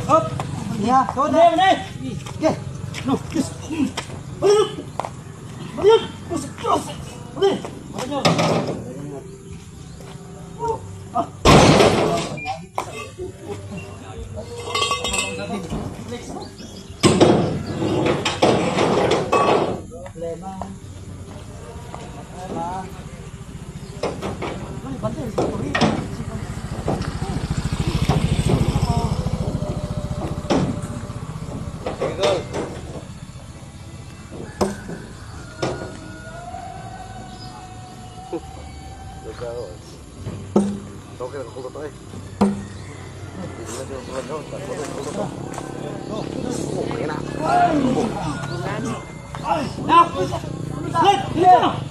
Up. Ya, thôi đây đây. Kìa. No. Balik. Balik. Balik. Oke, hold up, Now, let's